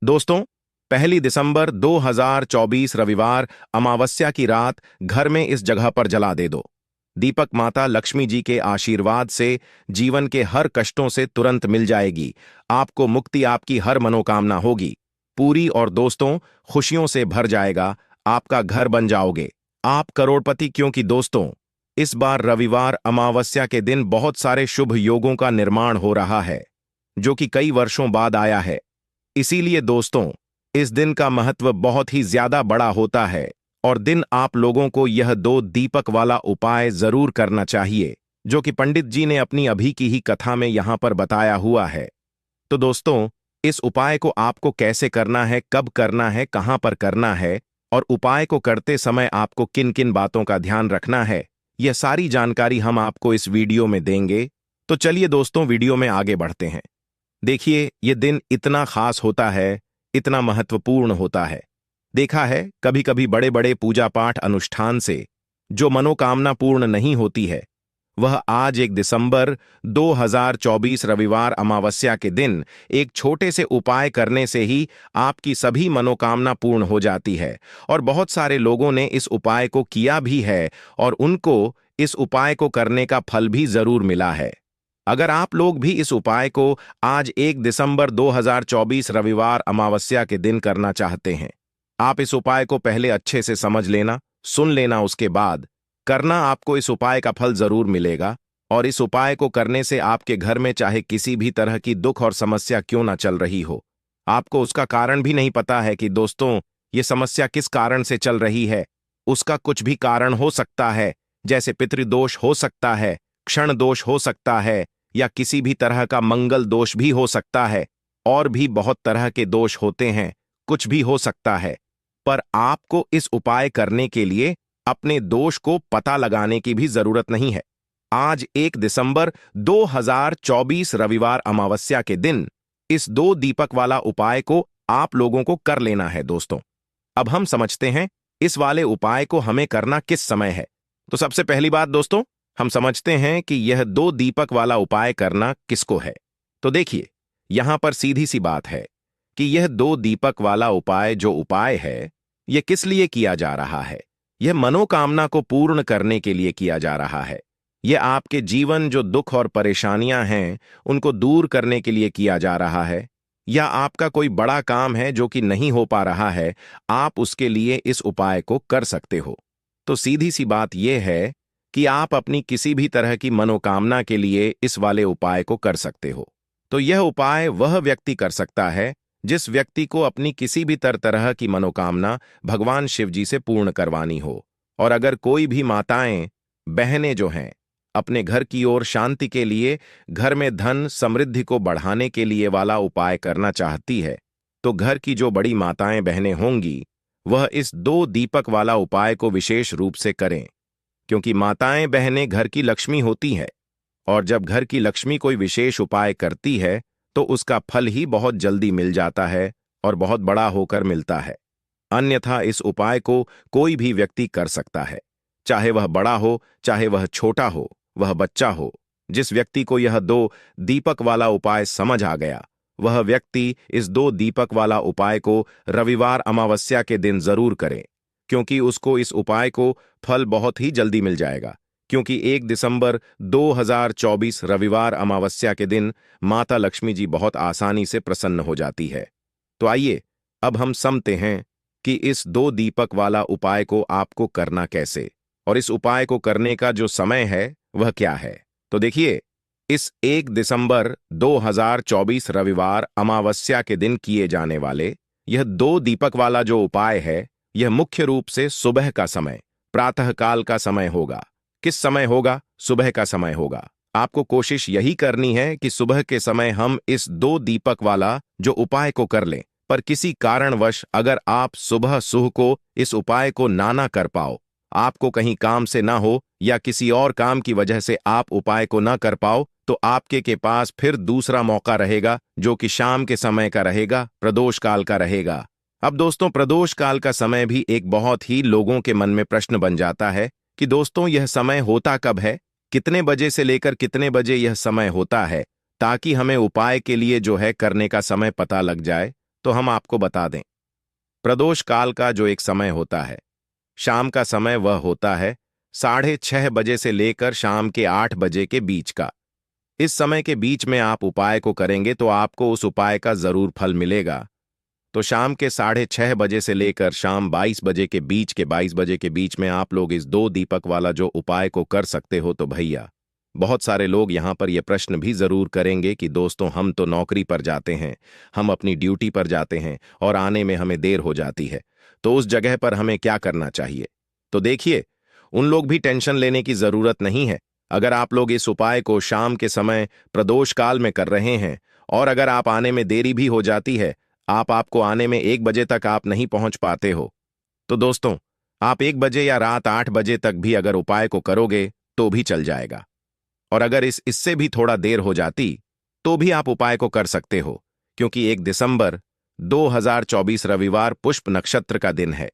दोस्तों, 1 दिसंबर 2024 रविवार अमावस्या की रात घर में इस जगह पर जला दे दो। दीपक माता लक्ष्मी जी के आशीर्वाद से जीवन के हर कष्टों से तुरंत मिल जाएगी। आपको मुक्ति, आपकी हर मनोकामना होगी पूरी और दोस्तों, खुशियों से भर जाएगा। आपका घर बन जाओगे, आप करोड़पति। क्योंकि दोस्तों, इस बार रविवार अमावस्या के दिन बहुत सारे शुभ योगों का निर्माण हो रहा है, जो कि कई वर्षों बाद आया है। इसीलिए दोस्तों, इस दिन का महत्व बहुत ही ज्यादा बड़ा होता है और दिन आप लोगों को यह 2 दीपक वाला उपाय जरूर करना चाहिए, जो कि पंडित जी ने अपनी अभी की ही कथा में यहां पर बताया हुआ है। तो दोस्तों, इस उपाय को आपको कैसे करना है, कब करना है, कहां पर करना है और उपाय को करते समय आपको किन किन बातों का ध्यान रखना है, यह सारी जानकारी हम आपको इस वीडियो में देंगे। तो चलिए दोस्तों, वीडियो में आगे बढ़ते हैं। देखिए, ये दिन इतना खास होता है, इतना महत्वपूर्ण होता है। देखा है, कभी कभी बड़े बड़े पूजा पाठ अनुष्ठान से जो मनोकामना पूर्ण नहीं होती है, वह आज 1 दिसंबर 2024 रविवार अमावस्या के दिन एक छोटे से उपाय करने से ही आपकी सभी मनोकामना पूर्ण हो जाती है। और बहुत सारे लोगों ने इस उपाय को किया भी है और उनको इस उपाय को करने का फल भी जरूर मिला है। अगर आप लोग भी इस उपाय को आज 1 दिसंबर 2024 रविवार अमावस्या के दिन करना चाहते हैं, आप इस उपाय को पहले अच्छे से समझ लेना, सुन लेना, उसके बाद करना। आपको इस उपाय का फल जरूर मिलेगा। और इस उपाय को करने से आपके घर में चाहे किसी भी तरह की दुख और समस्या क्यों ना चल रही हो, आपको उसका कारण भी नहीं पता है कि दोस्तों ये समस्या किस कारण से चल रही है। उसका कुछ भी कारण हो सकता है, जैसे पितृदोष हो सकता है, क्षण दोष हो सकता है, या किसी भी तरह का मंगल दोष भी हो सकता है। और भी बहुत तरह के दोष होते हैं, कुछ भी हो सकता है। पर आपको इस उपाय करने के लिए अपने दोष को पता लगाने की भी जरूरत नहीं है। आज 1 दिसंबर 2024 रविवार अमावस्या के दिन इस 2 दीपक वाला उपाय को आप लोगों को कर लेना है। दोस्तों, अब हम समझते हैं इस वाले उपाय को हमें करना किस समय है। तो सबसे पहली बात दोस्तों, हम समझते हैं कि यह 2 दीपक वाला उपाय करना किसको है। तो देखिए, यहां पर सीधी सी बात है कि यह 2 दीपक वाला उपाय जो उपाय है, यह किस लिए किया जा रहा है। यह मनोकामना को पूर्ण करने के लिए किया जा रहा है। यह आपके जीवन जो दुख और परेशानियां हैं, उनको दूर करने के लिए किया जा रहा है। या आपका कोई बड़ा काम है जो कि नहीं हो पा रहा है, आप उसके लिए इस उपाय को कर सकते हो। तो सीधी सी बात यह है कि आप अपनी किसी भी तरह की मनोकामना के लिए इस वाले उपाय को कर सकते हो। तो यह उपाय वह व्यक्ति कर सकता है जिस व्यक्ति को अपनी किसी भी तरह की मनोकामना भगवान शिव जी से पूर्ण करवानी हो। और अगर कोई भी माताएं, बहनें जो हैं, अपने घर की ओर शांति के लिए, घर में धन समृद्धि को बढ़ाने के लिए वाला उपाय करना चाहती है, तो घर की जो बड़ी माताएं बहनें होंगी, वह इस 2 दीपक वाला उपाय को विशेष रूप से करें। क्योंकि माताएं बहनें घर की लक्ष्मी होती है, और जब घर की लक्ष्मी कोई विशेष उपाय करती है तो उसका फल ही बहुत जल्दी मिल जाता है और बहुत बड़ा होकर मिलता है। अन्यथा इस उपाय को कोई भी व्यक्ति कर सकता है, चाहे वह बड़ा हो, चाहे वह छोटा हो, वह बच्चा हो। जिस व्यक्ति को यह 2 दीपक वाला उपाय समझ आ गया, वह व्यक्ति इस 2 दीपक वाला उपाय को रविवार अमावस्या के दिन जरूर करे, क्योंकि उसको इस उपाय को फल बहुत ही जल्दी मिल जाएगा। क्योंकि 1 दिसंबर 2024 रविवार अमावस्या के दिन माता लक्ष्मी जी बहुत आसानी से प्रसन्न हो जाती है। तो आइए अब हम समझते हैं कि इस 2 दीपक वाला उपाय को आपको करना कैसे, और इस उपाय को करने का जो समय है वह क्या है। तो देखिए, इस 1 दिसंबर 2024 रविवार अमावस्या के दिन किए जाने वाले यह 2 दीपक वाला जो उपाय है, यह मुख्य रूप से सुबह का समय, प्रातःकाल का समय होगा। किस समय होगा? सुबह का समय होगा। आपको कोशिश यही करनी है कि सुबह के समय हम इस 2 दीपक वाला जो उपाय को कर लें। पर किसी कारणवश अगर आप सुबह सुह को इस उपाय को ना कर पाओ, आपको कहीं काम से ना हो या किसी और काम की वजह से आप उपाय को ना कर पाओ, तो आपके के पास फिर दूसरा मौका रहेगा, जो कि शाम के समय का रहेगा, प्रदोष काल का रहेगा। अब दोस्तों, प्रदोष काल का समय भी एक बहुत ही लोगों के मन में प्रश्न बन जाता है कि दोस्तों यह समय होता कब है, कितने बजे से लेकर कितने बजे यह समय होता है, ताकि हमें उपाय के लिए जो है करने का समय पता लग जाए। तो तो हम आपको बता दें। प्रदोष काल का जो एक समय होता है, शाम का समय, वह होता है 6:30 बजे से लेकर शाम के 8 बजे के बीच का। इस समय के बीच में आप उपाय को करेंगे तो आपको उस उपाय का जरूर फल मिलेगा। तो शाम के 6:30 बजे से लेकर शाम 22 बजे के बीच के 22 बजे के बीच में आप लोग इस 2 दीपक वाला जो उपाय को कर सकते हो। तो भैया, बहुत सारे लोग यहाँ पर यह प्रश्न भी जरूर करेंगे कि दोस्तों, हम तो नौकरी पर जाते हैं, हम अपनी ड्यूटी पर जाते हैं और आने में हमें देर हो जाती है, तो उस जगह पर हमें क्या करना चाहिए? तो देखिए, उन लोग भी टेंशन लेने की जरूरत नहीं है। अगर आप लोग इस उपाय को शाम के समय प्रदोष काल में कर रहे हैं और अगर आप आने में देरी भी हो जाती है, आपको आने में 1 बजे तक आप नहीं पहुंच पाते हो, तो दोस्तों, आप 1 बजे या रात 8 बजे तक भी अगर उपाय को करोगे तो भी चल जाएगा। और अगर इससे भी थोड़ा देर हो जाती तो भी आप उपाय को कर सकते हो, क्योंकि 1 दिसंबर 2024 रविवार पुष्प नक्षत्र का दिन है।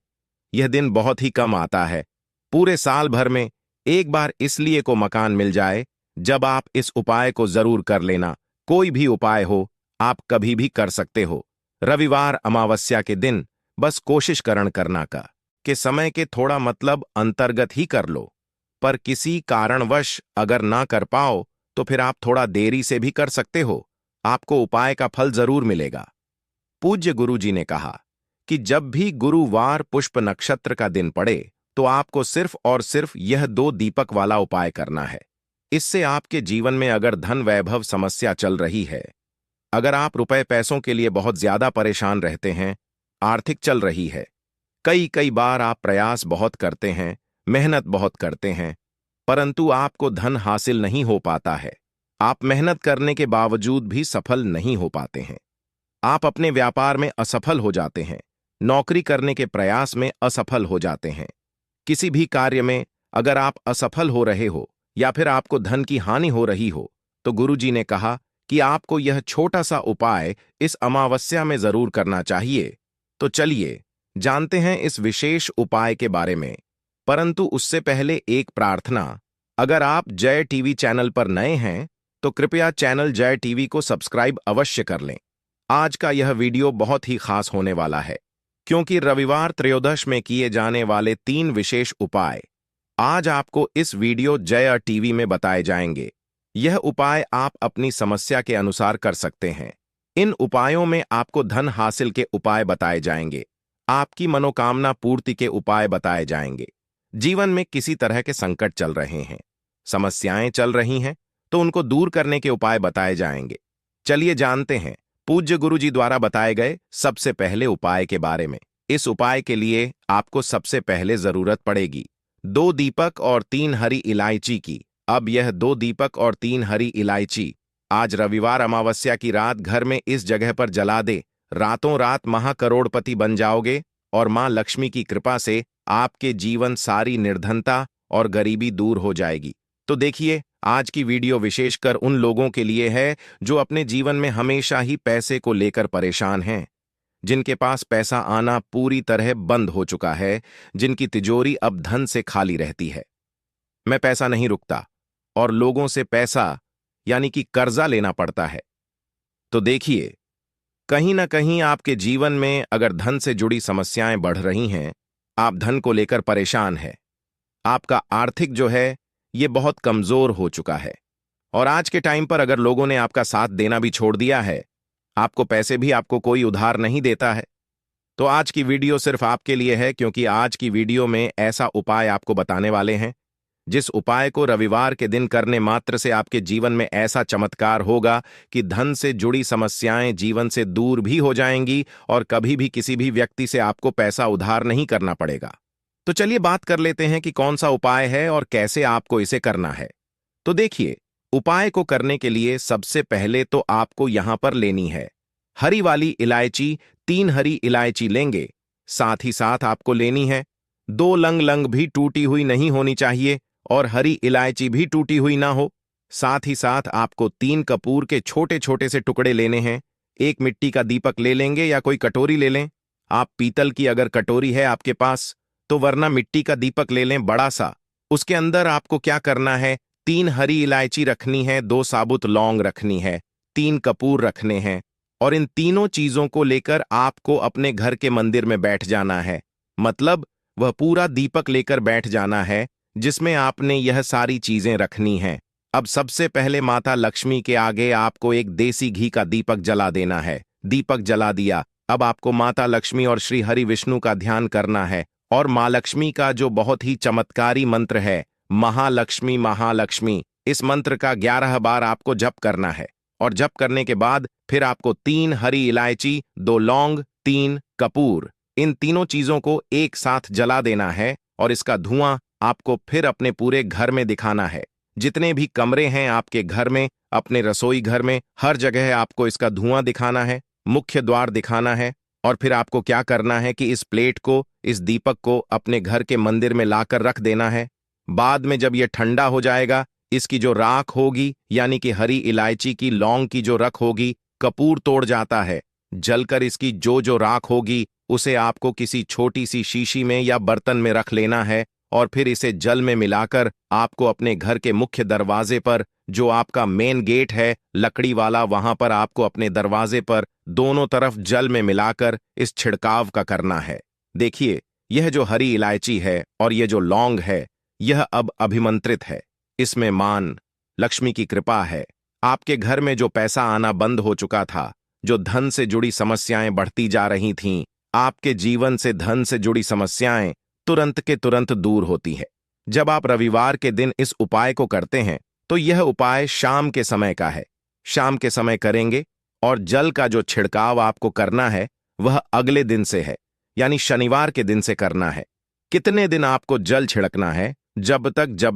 यह दिन बहुत ही कम आता है, पूरे साल भर में एक बार इसलिए को मकान मिल जाए जब आप इस उपाय को जरूर कर लेना। कोई भी उपाय हो, आप कभी भी कर सकते हो। रविवार अमावस्या के दिन बस कोशिश करना का कि समय के थोड़ा मतलब अंतर्गत ही कर लो, पर किसी कारणवश अगर ना कर पाओ तो फिर आप थोड़ा देरी से भी कर सकते हो, आपको उपाय का फल जरूर मिलेगा। पूज्य गुरु जी ने कहा कि जब भी गुरुवार पुष्प नक्षत्र का दिन पड़े तो आपको सिर्फ और सिर्फ यह 2 दीपक वाला उपाय करना है। इससे आपके जीवन में अगर धन वैभव समस्या चल रही है, अगर आप रुपए पैसों के लिए बहुत ज्यादा परेशान रहते हैं, आर्थिक चल रही है, कई कई बार आप प्रयास बहुत करते हैं, मेहनत बहुत करते हैं, परंतु आपको धन हासिल नहीं हो पाता है, आप मेहनत करने के बावजूद भी सफल नहीं हो पाते हैं, आप अपने व्यापार में असफल हो जाते हैं, नौकरी करने के प्रयास में असफल हो जाते हैं, किसी भी कार्य में अगर आप असफल हो रहे हो या फिर आपको धन की हानि हो रही हो, तो गुरुजी ने कहा कि आपको यह छोटा सा उपाय इस अमावस्या में जरूर करना चाहिए। तो चलिए जानते हैं इस विशेष उपाय के बारे में, परंतु उससे पहले एक प्रार्थना। अगर आप जय टीवी चैनल पर नए हैं तो कृपया चैनल जय टीवी को सब्सक्राइब अवश्य कर लें। आज का यह वीडियो बहुत ही खास होने वाला है, क्योंकि रविवार त्रयोदश में किए जाने वाले 3 विशेष उपाय आज आपको इस वीडियो जय टीवी में बताए जाएंगे। यह उपाय आप अपनी समस्या के अनुसार कर सकते हैं। इन उपायों में आपको धन हासिल के उपाय बताए जाएंगे, आपकी मनोकामना पूर्ति के उपाय बताए जाएंगे। जीवन में किसी तरह के संकट चल रहे हैं, समस्याएं चल रही हैं, तो उनको दूर करने के उपाय बताए जाएंगे। चलिए जानते हैं पूज्य गुरु जी द्वारा बताए गए सबसे पहले उपाय के बारे में। इस उपाय के लिए आपको सबसे पहले जरूरत पड़ेगी 2 दीपक और 3 हरी इलायची की। अब यह 2 दीपक और 3 हरी इलायची आज रविवार अमावस्या की रात घर में इस जगह पर जला दे। रातों रात महाकरोड़पति बन जाओगे और मां लक्ष्मी की कृपा से आपके जीवन सारी निर्धनता और गरीबी दूर हो जाएगी। तो देखिए, आज की वीडियो विशेषकर उन लोगों के लिए है जो अपने जीवन में हमेशा ही पैसे को लेकर परेशान हैं, जिनके पास पैसा आना पूरी तरह बंद हो चुका है, जिनकी तिजोरी अब धन से खाली रहती है। मैं पैसा नहीं रुकता और लोगों से पैसा यानी कि कर्जा लेना पड़ता है। तो देखिए, कहीं ना कहीं आपके जीवन में अगर धन से जुड़ी समस्याएं बढ़ रही हैं, आप धन को लेकर परेशान हैं, आपका आर्थिक जो है ये बहुत कमजोर हो चुका है और आज के टाइम पर अगर लोगों ने आपका साथ देना भी छोड़ दिया है, आपको पैसे भी आपको कोई उधार नहीं देता है, तो आज की वीडियो सिर्फ आपके लिए है, क्योंकि आज की वीडियो में ऐसा उपाय आपको बताने वाले हैं जिस उपाय को रविवार के दिन करने मात्र से आपके जीवन में ऐसा चमत्कार होगा कि धन से जुड़ी समस्याएं जीवन से दूर भी हो जाएंगी और कभी भी किसी भी व्यक्ति से आपको पैसा उधार नहीं करना पड़ेगा। तो चलिए बात कर लेते हैं कि कौन सा उपाय है और कैसे आपको इसे करना है। तो देखिए, उपाय को करने के लिए सबसे पहले तो आपको यहां पर लेनी है हरी वाली इलायची। 3 हरी इलायची लेंगे, साथ ही साथ आपको लेनी है 2 लंग। लंग भी टूटी हुई नहीं होनी चाहिए और हरी इलायची भी टूटी हुई ना हो। साथ ही साथ आपको 3 कपूर के छोटे छोटे से टुकड़े लेने हैं। 1 मिट्टी का दीपक ले लेंगे या कोई कटोरी ले लें, आप पीतल की अगर कटोरी है आपके पास तो वरना मिट्टी का दीपक ले लें बड़ा सा। उसके अंदर आपको क्या करना है, 3 हरी इलायची रखनी है, 2 साबुत लौंग रखनी है, 3 कपूर रखने हैं, और इन तीनों चीजों को लेकर आपको अपने घर के मंदिर में बैठ जाना है। मतलब वह पूरा दीपक लेकर बैठ जाना है जिसमें आपने यह सारी चीजें रखनी हैं। अब सबसे पहले माता लक्ष्मी के आगे आपको एक देसी घी का दीपक जला देना है। दीपक जला दिया। अब आपको माता लक्ष्मी और श्री हरि विष्णु का ध्यान करना है और माँ लक्ष्मी का जो बहुत ही चमत्कारी मंत्र है, महालक्ष्मी महालक्ष्मी, इस मंत्र का 11 बार आपको जप करना है। और जप करने के बाद फिर आपको 3 हरी इलायची, 2 लौंग, 3 कपूर, इन तीनों चीजों को एक साथ जला देना है और इसका धुआं आपको फिर अपने पूरे घर में दिखाना है। जितने भी कमरे हैं आपके घर में, अपने रसोई घर में, हर जगह आपको इसका धुआं दिखाना है, मुख्य द्वार दिखाना है। और फिर आपको क्या करना है कि इस प्लेट को, इस दीपक को अपने घर के मंदिर में लाकर रख देना है। बाद में जब यह ठंडा हो जाएगा, इसकी जो राख होगी, यानी कि हरी इलायची की, लौंग की जो रख होगी, कपूर तोड़ जाता है, जलकर इसकी जो राख होगी उसे आपको किसी छोटी सी शीशी में या बर्तन में रख लेना है और फिर इसे जल में मिलाकर आपको अपने घर के मुख्य दरवाजे पर, जो आपका मेन गेट है लकड़ी वाला, वहां पर आपको अपने दरवाजे पर दोनों तरफ जल में मिलाकर इस छिड़काव का करना है। देखिए, यह जो हरी इलायची है और यह जो लौंग है, यह अब अभिमंत्रित है। इसमें मान लक्ष्मी की कृपा है। आपके घर में जो पैसा आना बंद हो चुका था, जो धन से जुड़ी समस्याएं बढ़ती जा रही थीं, आपके जीवन से धन से जुड़ी समस्याएं तुरंत के तुरंत दूर होती है। जब आप रविवार के दिन इस उपाय को करते हैं तो यह उपाय शाम के समय का है। शाम के समय करेंगे और जल का जो छिड़काव आपको करना है वह अगले दिन से है, यानी शनिवार के दिन से करना है। कितने दिन आपको जल छिड़कना है? जब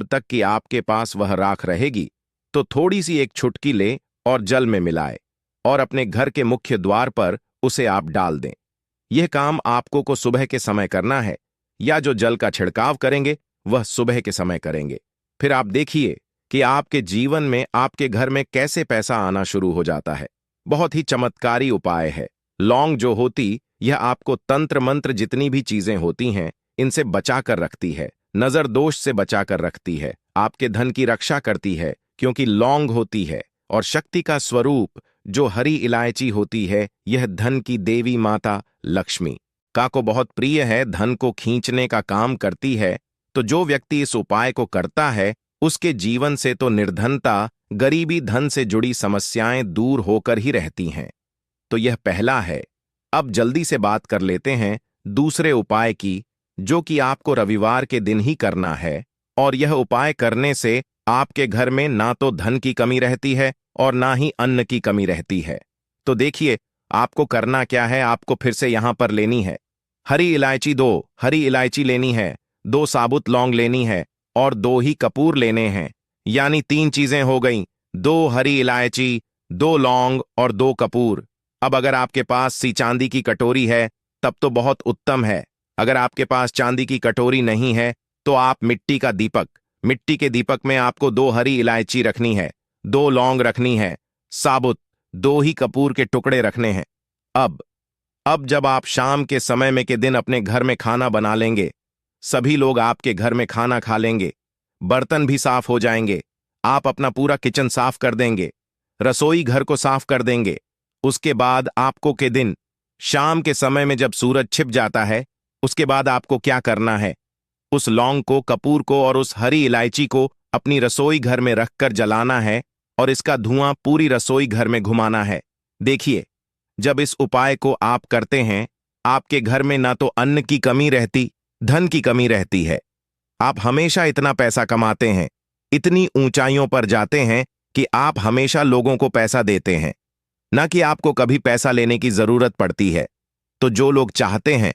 तक कि आपके पास वह राख रहेगी। तो थोड़ी सी एक चुटकी ले और जल में मिलाए और अपने घर के मुख्य द्वार पर उसे आप डाल दें। यह काम आपको को सुबह के समय करना है, या जो जल का छिड़काव करेंगे वह सुबह के समय करेंगे। फिर आप देखिए कि आपके जीवन में, आपके घर में कैसे पैसा आना शुरू हो जाता है। बहुत ही चमत्कारी उपाय है। लौंग जो होती, यह आपको तंत्र मंत्र जितनी भी चीजें होती हैं इनसे बचा कर रखती है, नजर दोष से बचा कर रखती है, आपके धन की रक्षा करती है, क्योंकि लौंग होती है। और शक्ति का स्वरूप जो हरी इलायची होती है, यह धन की देवी माता लक्ष्मी का को बहुत प्रिय है, धन को खींचने का काम करती है। तो जो व्यक्ति इस उपाय को करता है उसके जीवन से तो निर्धनता, गरीबी, धन से जुड़ी समस्याएं दूर होकर ही रहती हैं। तो यह पहला है। अब जल्दी से बात कर लेते हैं दूसरे उपाय की, जो कि आपको रविवार के दिन ही करना है। और यह उपाय करने से आपके घर में ना तो धन की कमी रहती है और ना ही अन्न की कमी रहती है। तो देखिए, आपको करना क्या है। आपको फिर से यहां पर लेनी है हरी इलायची, 2 हरी इलायची लेनी है, 2 साबुत लौंग लेनी है और 2 ही कपूर लेने हैं। यानी 3 चीजें हो गईं, 2 हरी इलायची, 2 लौंग और 2 कपूर। अब अगर आपके पास सी चांदी की कटोरी है तब तो बहुत उत्तम है। अगर आपके पास चांदी की कटोरी नहीं है तो आप मिट्टी का दीपक, मिट्टी के दीपक में आपको 2 हरी इलायची रखनी है, 2 लौंग रखनी है, साबुत 2 ही कपूर के टुकड़े रखने हैं। अब जब आप शाम के समय में के दिन अपने घर में खाना बना लेंगे, सभी लोग आपके घर में खाना खा लेंगे, बर्तन भी साफ हो जाएंगे, आप अपना पूरा किचन साफ कर देंगे, रसोई घर को साफ कर देंगे। उसके बाद आपको के दिन शाम के समय में जब सूरज छिप जाता है, उसके बाद आपको क्या करना है, उस लौंग को, कपूर को और उस हरी इलायची को अपनी रसोई घर में रखकर जलाना है और इसका धुआं पूरी रसोई घर में घुमाना है। देखिए, जब इस उपाय को आप करते हैं, आपके घर में ना तो अन्न की कमी रहती, धन की कमी रहती है। आप हमेशा इतना पैसा कमाते हैं, इतनी ऊंचाइयों पर जाते हैं कि आप हमेशा लोगों को पैसा देते हैं, ना कि आपको कभी पैसा लेने की जरूरत पड़ती है। तो जो लोग चाहते हैं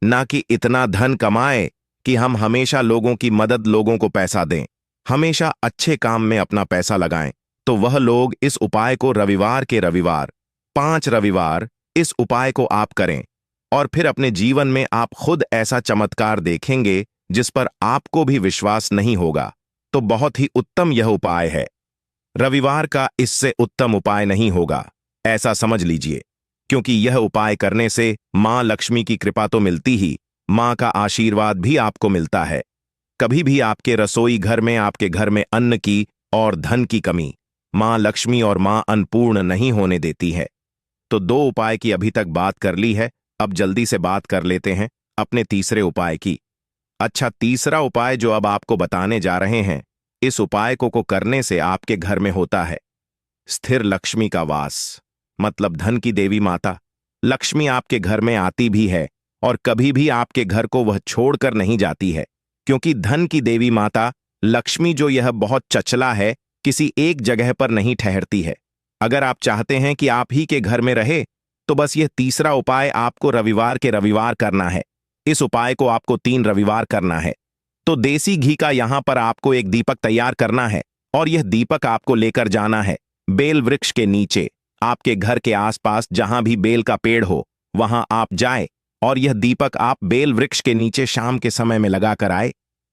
ना कि इतना धन कमाए कि हम हमेशा लोगों की मदद, लोगों को पैसा दें, हमेशा अच्छे काम में अपना पैसा लगाएं, तो वह लोग इस उपाय को रविवार के रविवार, 5 रविवार इस उपाय को आप करें और फिर अपने जीवन में आप खुद ऐसा चमत्कार देखेंगे जिस पर आपको भी विश्वास नहीं होगा। तो बहुत ही उत्तम यह उपाय है। रविवार का इससे उत्तम उपाय नहीं होगा, ऐसा समझ लीजिए, क्योंकि यह उपाय करने से मां लक्ष्मी की कृपा तो मिलती ही, मां का आशीर्वाद भी आपको मिलता है। कभी भी आपके रसोई घर में, आपके घर में अन्न की और धन की कमी मां लक्ष्मी और मां अन्नपूर्ण नहीं होने देती है। तो 2 उपाय की अभी तक बात कर ली है, अब जल्दी से बात कर लेते हैं अपने तीसरे उपाय की। अच्छा, तीसरा उपाय जो अब आपको बताने जा रहे हैं, इस उपाय को करने से आपके घर में होता है स्थिर लक्ष्मी का वास। मतलब धन की देवी माता लक्ष्मी आपके घर में आती भी है और कभी भी आपके घर को वह छोड़कर नहीं जाती है, क्योंकि धन की देवी माता लक्ष्मी जो यह बहुत चचला है, किसी एक जगह पर नहीं ठहरती है। अगर आप चाहते हैं कि आप ही के घर में रहे, तो बस यह तीसरा उपाय आपको रविवार के रविवार करना है। इस उपाय को आपको 3 रविवार करना है। तो देसी घी का यहां पर आपको एक दीपक तैयार करना है और यह दीपक आपको लेकर जाना है बेल वृक्ष के नीचे। आपके घर के आसपास जहां भी बेल का पेड़ हो वहां आप जाए और यह दीपक आप बेल वृक्ष के नीचे शाम के समय में लगा कर आए।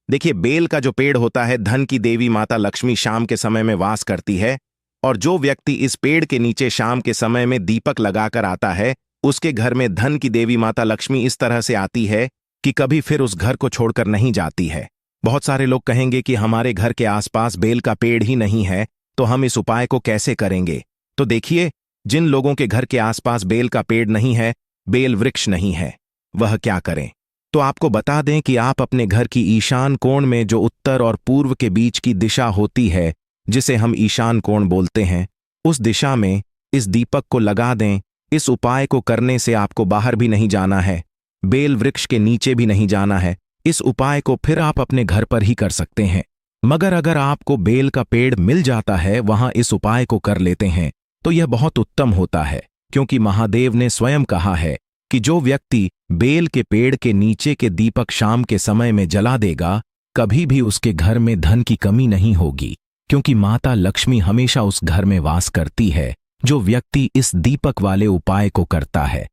देखिए, बेल का जो पेड़ होता है, धन की देवी माता लक्ष्मी शाम के समय में वास करती है, और जो व्यक्ति इस पेड़ के नीचे शाम के समय में दीपक लगाकर आता है, उसके घर में धन की देवी माता लक्ष्मी इस तरह से आती है कि कभी फिर उस घर को छोड़कर नहीं जाती है। बहुत सारे लोग कहेंगे कि हमारे घर के आसपास बेल का पेड़ ही नहीं है, तो हम इस उपाय को कैसे करेंगे? तो देखिए, जिन लोगों के घर के आसपास बेल का पेड़ नहीं है, बेल वृक्ष नहीं है, वह क्या करें? तो आपको बता दें कि आप अपने घर की ईशान कोण में जो उत्तर और पूर्व के बीच की दिशा होती है, जिसे हम ईशान कोण बोलते हैं, उस दिशा में इस दीपक को लगा दें। इस उपाय को करने से आपको बाहर भी नहीं जाना है, बेल वृक्ष के नीचे भी नहीं जाना है। इस उपाय को फिर आप अपने घर पर ही कर सकते हैं। मगर अगर आपको बेल का पेड़ मिल जाता है, वहां इस उपाय को कर लेते हैं, तो यह बहुत उत्तम होता है, क्योंकि महादेव ने स्वयं कहा है कि जो व्यक्ति बेल के पेड़ के नीचे के दीपक शाम के समय में जला देगा, कभी भी उसके घर में धन की कमी नहीं होगी, क्योंकि माता लक्ष्मी हमेशा उस घर में वास करती है जो व्यक्ति इस दीपक वाले उपाय को करता है।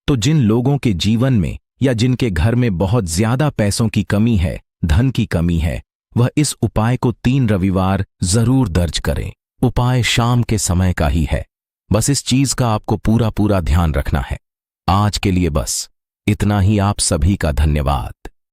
तो जिन लोगों के जीवन में या जिनके घर में बहुत ज्यादा पैसों की कमी है, धन की कमी है, वह इस उपाय को 3 रविवार जरूर दर्ज करें। उपाय शाम के समय का ही है, बस इस चीज का आपको पूरा ध्यान रखना है। आज के लिए बस इतना ही। आप सभी का धन्यवाद।